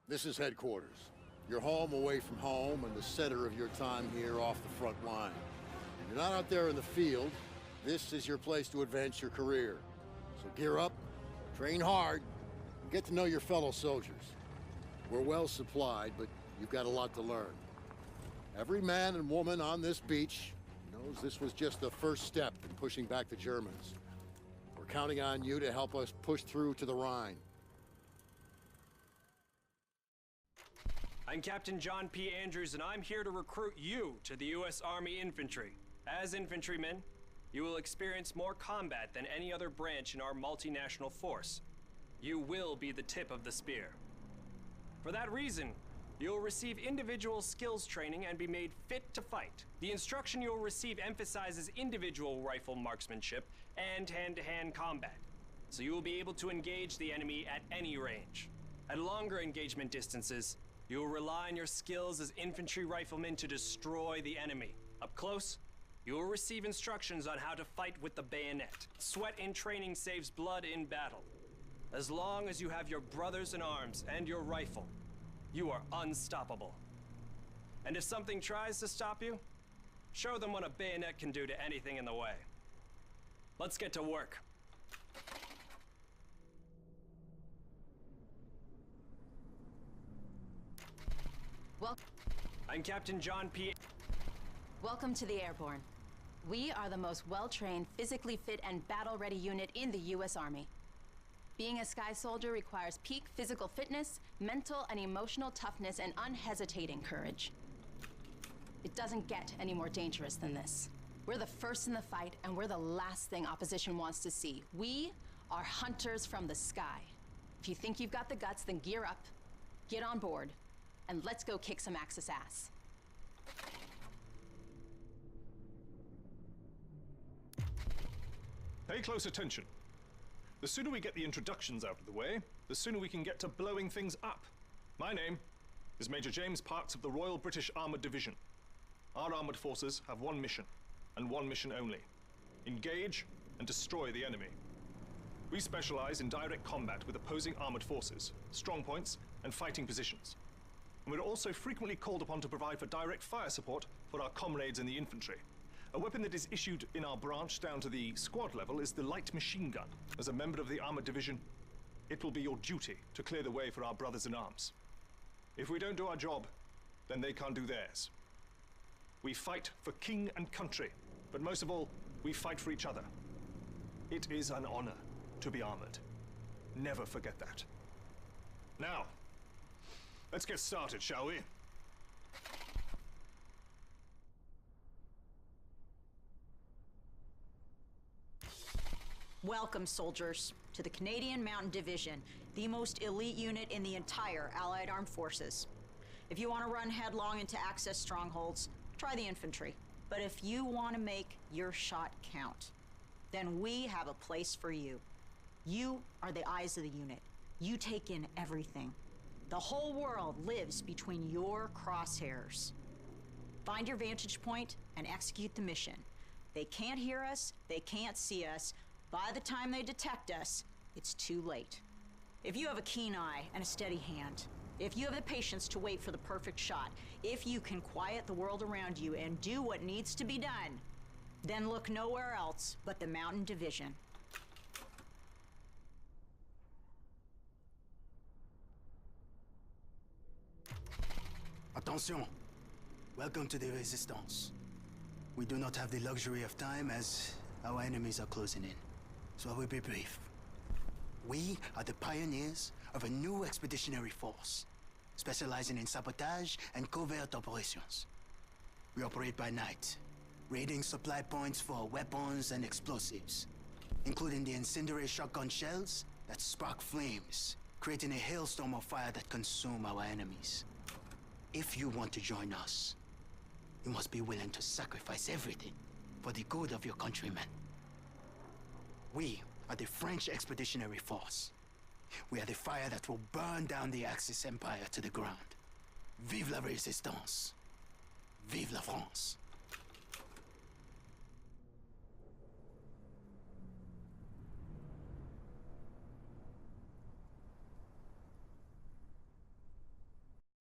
This is headquarters. Your home away from home and the center of your time here off the front line. If you're not out there in the field, this is your place to advance your career. So gear up, train hard, and get to know your fellow soldiers. We're well supplied, but you've got a lot to learn. Every man and woman on this beach knows this was just the first step in pushing back the Germans. We're counting on you to help us push through to the Rhine. I'm Captain John P. Andrews, and I'm here to recruit you to the U.S. Army Infantry. As infantrymen, you will experience more combat than any other branch in our multinational force. You will be the tip of the spear. For that reason, you'll receive individual skills training and be made fit to fight. The instruction you'll receive emphasizes individual rifle marksmanship and hand-to-hand combat, so you will be able to engage the enemy at any range. At longer engagement distances, you will rely on your skills as infantry riflemen to destroy the enemy. Up close, you will receive instructions on how to fight with the bayonet. Sweat in training saves blood in battle. As long as you have your brothers in arms and your rifle, you are unstoppable. And if something tries to stop you, show them what a bayonet can do to anything in the way. Let's get to work. I'm Captain John P. Welcome to the Airborne. We are the most well-trained, physically fit, and battle-ready unit in the U.S. Army. Being a Sky Soldier requires peak physical fitness, mental and emotional toughness, and unhesitating courage. It doesn't get any more dangerous than this. We're the first in the fight, and we're the last thing opposition wants to see. We are hunters from the sky. If you think you've got the guts, then gear up, get on board, and let's go kick some Axis ass. Pay close attention. The sooner we get the introductions out of the way, the sooner we can get to blowing things up. My name is Major James Parks of the Royal British Armoured Division. Our armoured forces have one mission, and one mission only: engage and destroy the enemy. We specialize in direct combat with opposing armoured forces, strong points, and fighting positions. And we're also frequently called upon to provide for direct fire support for our comrades in the infantry. A weapon that is issued in our branch down to the squad level is the light machine gun. As a member of the armored division, it will be your duty to clear the way for our brothers in arms. If we don't do our job, then they can't do theirs. We fight for king and country, but most of all, we fight for each other. It is an honor to be armored. Never forget that. Now, let's get started, shall we? Welcome, soldiers, to the Canadian Mountain Division, the most elite unit in the entire Allied Armed Forces. If you want to run headlong into Axis strongholds, try the infantry. But if you want to make your shot count, then we have a place for you. You are the eyes of the unit. You take in everything. The whole world lives between your crosshairs. Find your vantage point and execute the mission. They can't hear us, they can't see us. By the time they detect us, it's too late. If you have a keen eye and a steady hand, if you have the patience to wait for the perfect shot, if you can quiet the world around you and do what needs to be done, then look nowhere else but the Mountain Division. Attention! Welcome to the Resistance. We do not have the luxury of time as our enemies are closing in, so I will be brief. We are the pioneers of a new expeditionary force, specializing in sabotage and covert operations. We operate by night, raiding supply points for weapons and explosives, including the incendiary shotgun shells that spark flames, creating a hailstorm of fire that consume our enemies. If you want to join us, you must be willing to sacrifice everything for the good of your countrymen. We are the French Expeditionary Force. We are the fire that will burn down the Axis Empire to the ground. Vive la Résistance! Vive la France!